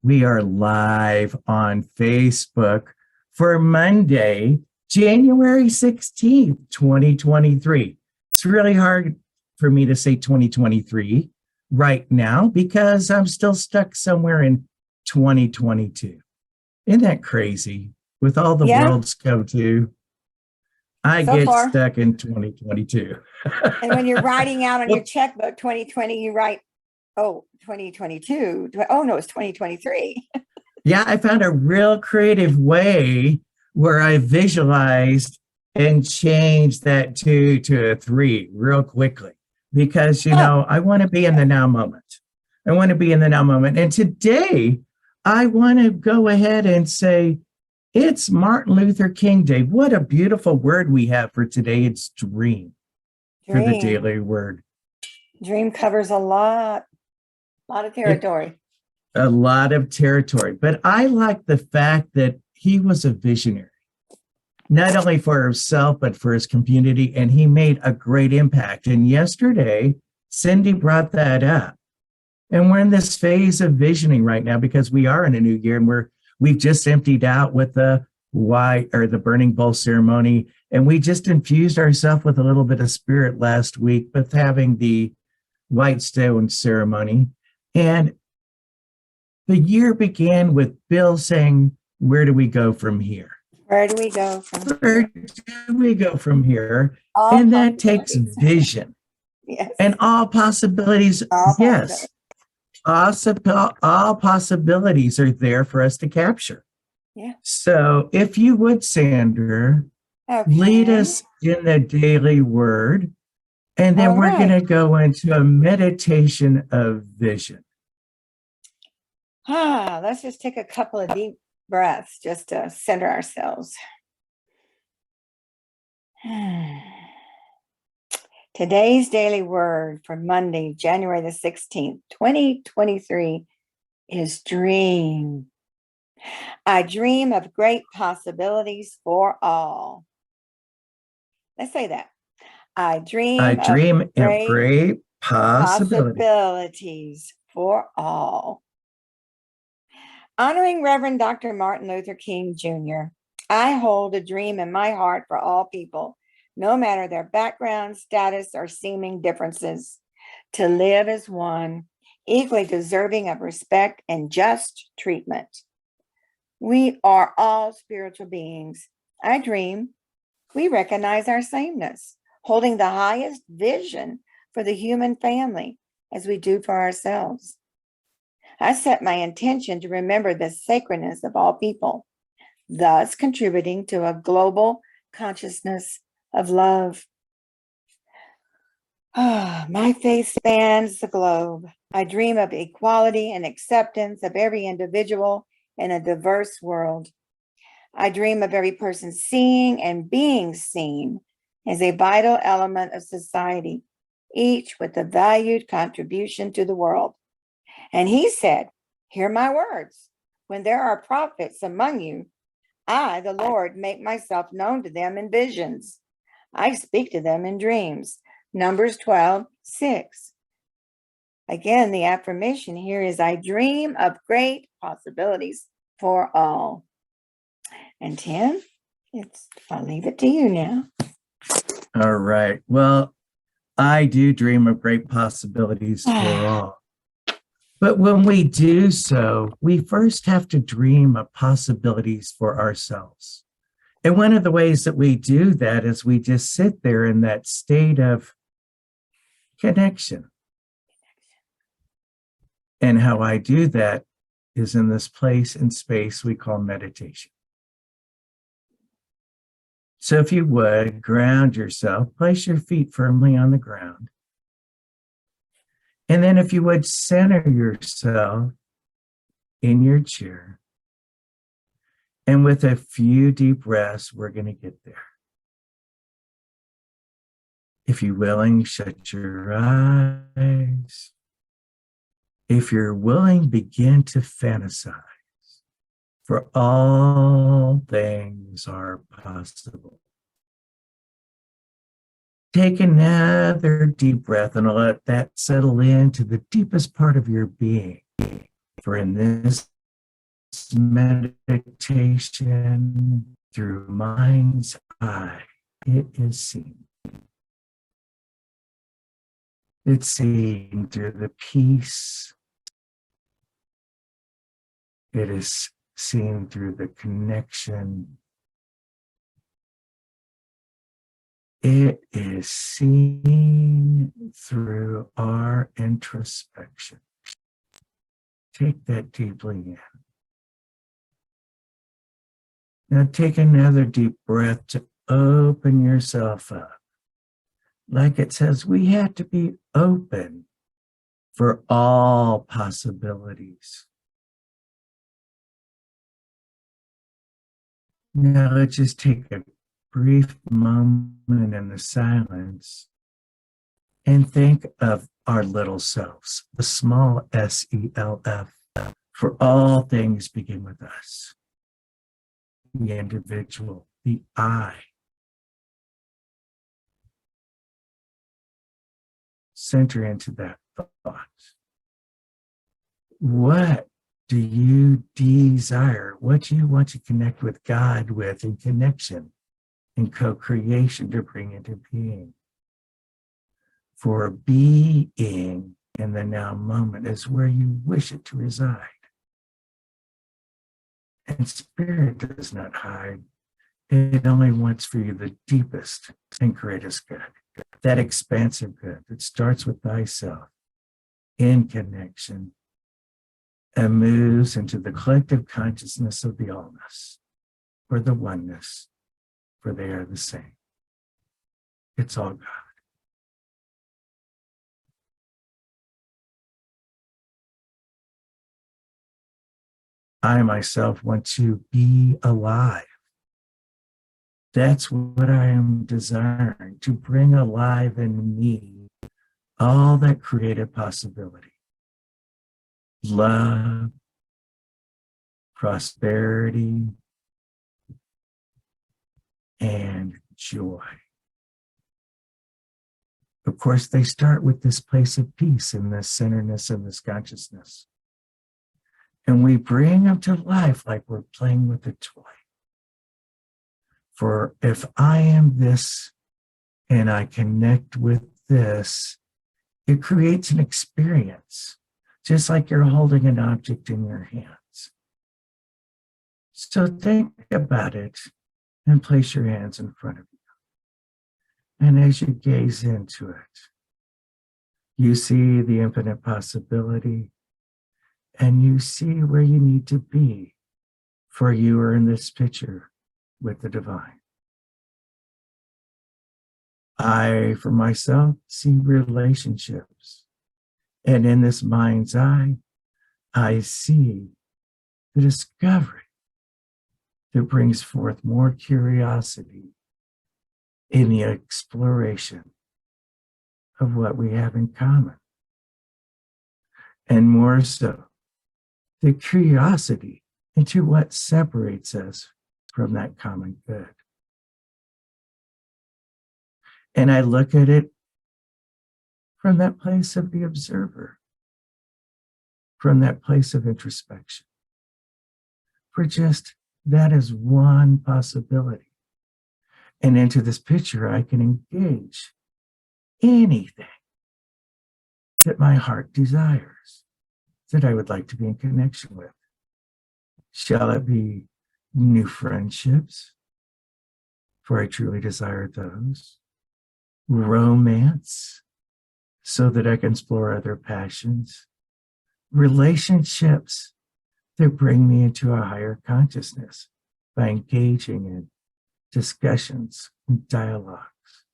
We are live on Facebook for Monday, January 16th, 2023. It's really hard for me to say 2023 right now because I'm still stuck somewhere in 2022. Isn't that crazy? With all the worlds go to, I get stuck in 2022. And when you're writing out on your checkbook 2020, you write, 2022. Oh, no, it's 2023. Yeah, I found a real creative way where I visualized and changed that 2 to a 3 real quickly because, I want to be in the now moment. I want to be in the now moment. And today, I want to go ahead and say, it's Martin Luther King Day. What a beautiful word we have for today. It's dream. For the daily word. Dream covers a lot of territory. A lot of territory. But I like the fact that he was a visionary, not only for himself, but for his community. And he made a great impact. And yesterday, Cindy brought that up. And we're in this phase of visioning right now because we are in a new year and we've just emptied out with the burning bowl ceremony. And we just infused ourselves with a little bit of spirit last week with having the white stone ceremony. And the year began with Bill saying, where do we go from here? Where do we go from here? Where do we go from here? And that takes vision. Yes. And all possibilities. Yes. All possibilities are there for us to capture. Yeah. So if you would, Sandra, lead us in the daily word, and then we're going to go into a meditation of vision. Let's just take a couple of deep breaths just to center ourselves. Today's daily word for Monday, January the 16th, 2023 is dream. I dream of great possibilities for all. Let's say that. I dream of great possibilities for all. Honoring Reverend Dr. Martin Luther King Jr., I hold a dream in my heart for all people, no matter their background, status, or seeming differences, to live as one, equally deserving of respect and just treatment. We are all spiritual beings. I dream we recognize our sameness, holding the highest vision for the human family as we do for ourselves. I set my intention to remember the sacredness of all people, thus contributing to a global consciousness of love. My faith spans the globe. I dream of equality and acceptance of every individual in a diverse world. I dream of every person seeing and being seen as a vital element of society, each with a valued contribution to the world. And he said, hear my words. When there are prophets among you, I, the Lord, make myself known to them in visions. I speak to them in dreams. Numbers 12:6. Again, the affirmation here is, I dream of great possibilities for all. And Tim, I'll leave it to you now. All right. Well, I do dream of great possibilities for all. But when we do so, we first have to dream of possibilities for ourselves. And one of the ways that we do that is we just sit there in that state of connection. And how I do that is in this place and space we call meditation. So if you would, ground yourself, place your feet firmly on the ground. And then if you would, center yourself in your chair. And with a few deep breaths, we're going to get there. If you're willing, shut your eyes. If you're willing, begin to fantasize. For all things are possible. Take another deep breath and let that settle into the deepest part of your being. For in this meditation through mind's eye, it is seen. It's seen through the peace. It is seen through the connection. It is seen through our introspection. Take that deeply in. Now take another deep breath to open yourself up. Like it says, we have to be open for all possibilities. Now let's just take a brief moment in the silence and think of our little selves, the small self, for all things begin with us. The individual, the I. Center into that thought. What do you desire? What do you want to connect with God with in connection, in co-creation to bring into being? For being in the now moment is where you wish it to reside. And spirit does not hide. It only wants for you the deepest and greatest good, that expansive good that starts with thyself in connection and moves into the collective consciousness of the allness or the oneness, for they are the same. It's all God. I myself want to be alive. That's what I am desiring, to bring alive in me all that creative possibility. Love, prosperity, and joy. Of course, they start with this place of peace and this centeredness and this consciousness. And we bring them to life like we're playing with a toy. For if I am this and I connect with this, it creates an experience, just like you're holding an object in your hands. So think about it and place your hands in front of you. And as you gaze into it, you see the infinite possibility and you see where you need to be, for you are in this picture with the divine. I, for myself, see relationships. And in this mind's eye, I see the discovery that brings forth more curiosity in the exploration of what we have in common. And more so, the curiosity into what separates us from that common good. And I look at it from that place of the observer, from that place of introspection. For just that is one possibility. And into this picture, I can engage anything that my heart desires, that I would like to be in connection with. Shall it be new friendships? For I truly desire those. Romance, so that I can explore other passions. Relationships that bring me into a higher consciousness by engaging in discussions and dialogues.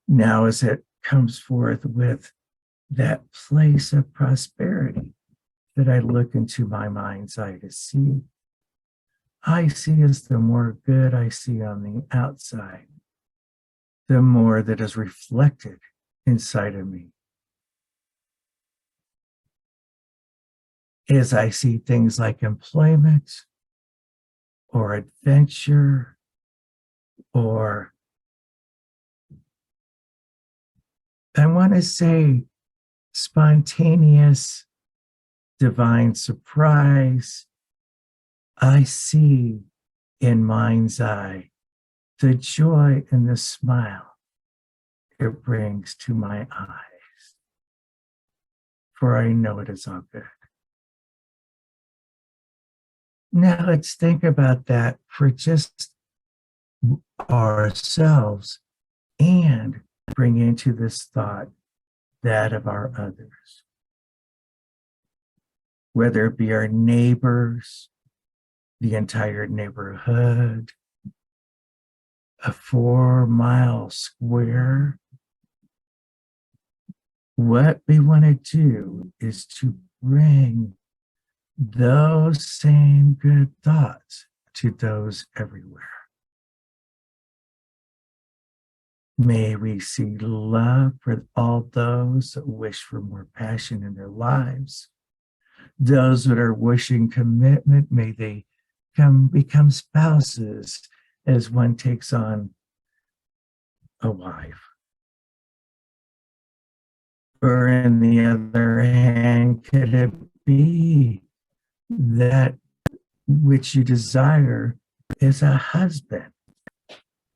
Now, as it comes forth with that place of prosperity that I look into my mind's eye to see, I see as the more good I see on the outside, the more that is reflected inside of me. As I see things like employment or adventure or, I want to say, spontaneous divine surprise, I see in mind's eye the joy and the smile it brings to my eyes, for I know it is all good. Now let's think about that for just ourselves and bring into this thought that of our others, whether it be our neighbors, the entire neighborhood, a 4-mile square. What we want to do is to bring those same good thoughts to those everywhere. May we see love for all those that wish for more passion in their lives. Those that are wishing commitment, may they become spouses as one takes on a wife. Or in the other hand, could it be that which you desire is a husband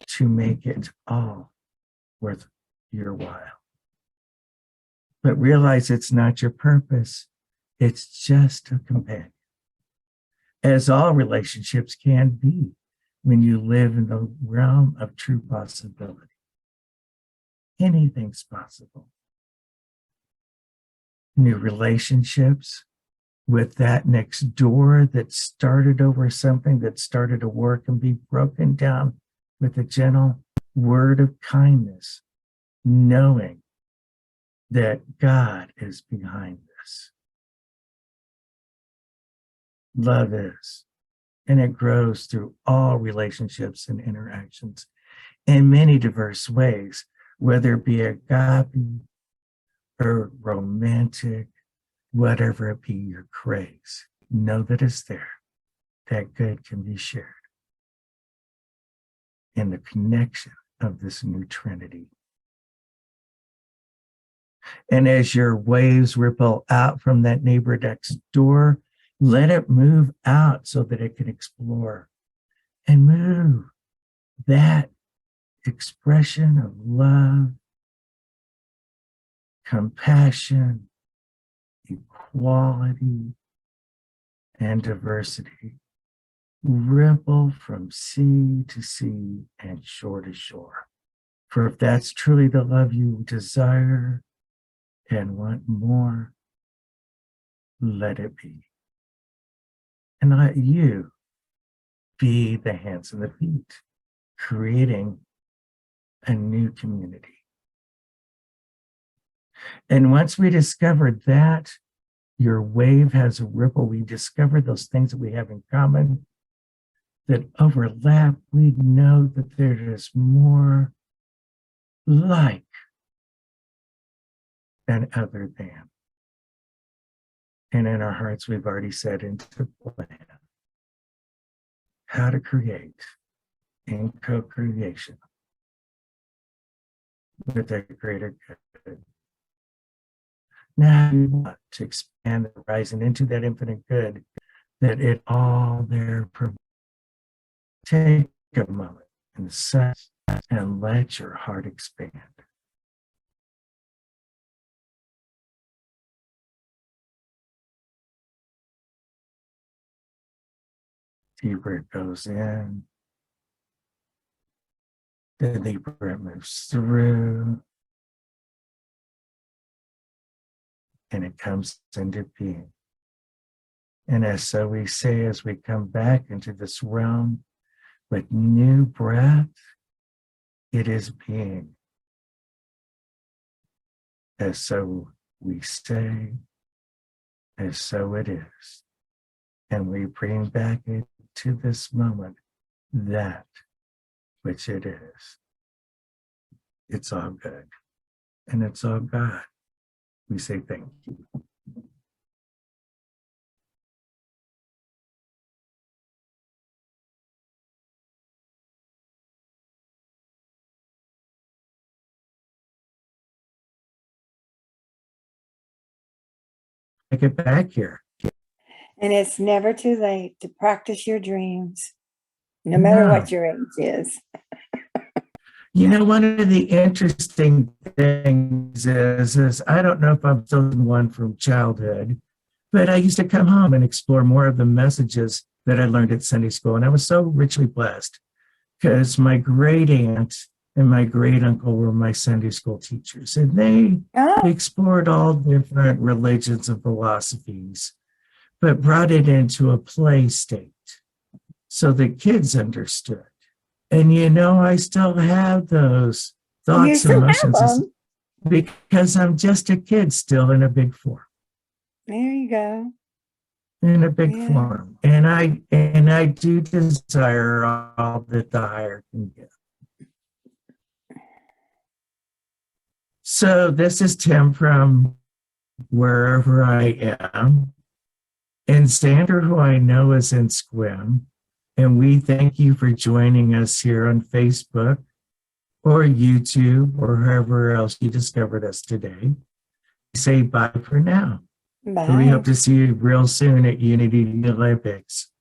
to make it all worth your while? But realize it's not your purpose. It's just a companion, as all relationships can be when you live in the realm of true possibility. Anything's possible. New relationships with that next door that started over something that started to work and be broken down with a gentle word of kindness, knowing that God is behind this. Love is, and it grows through all relationships and interactions in many diverse ways, whether it be agape or romantic, whatever it be your craze. Know that it's there. That good can be shared in the connection of this new Trinity. And as your waves ripple out from that neighbor next door, let it move out so that it can explore and move that expression of love, compassion, equality, and diversity. Ripple from sea to sea and shore to shore. For if that's truly the love you desire and want more, let it be. And let you be the hands and the feet, creating a new community. And once we discover that your wave has a ripple, we discover those things that we have in common that overlap, we know that there is more like than other than. And in our hearts, we've already set into plan how to create in co-creation with a greater good. Now you want to expand the horizon into that infinite good that it all there provides. Take a moment and sense and let your heart expand. Deeper it goes in, the deeper it moves through, and it comes into being. And as so we say, as we come back into this realm with new breath, it is being. As so we say, as so it is. And we bring back into this moment that which it is. It's all good. And it's all God. We say thank you. I get back here. And it's never too late to practice your dreams, no matter No. what your age is. You know, one of the interesting things is I don't know if I'm still one from childhood, but I used to come home and explore more of the messages that I learned at Sunday school. And I was so richly blessed because my great aunt and my great uncle were my Sunday school teachers, and they Oh, explored all different religions and philosophies, but brought it into a play state so that kids understood. And you know, I still have those you thoughts and still have emotions them. because I'm just a kid still in a big form, There you go. in a big Yeah. form. And I do desire all that the higher can give. So this is Tim from wherever I am. And Sandra, who I know is in Squim. And we thank you for joining us here on Facebook or YouTube or wherever else you discovered us today. Say bye for now. We Bye. hope to see you real soon at Unity Olympics.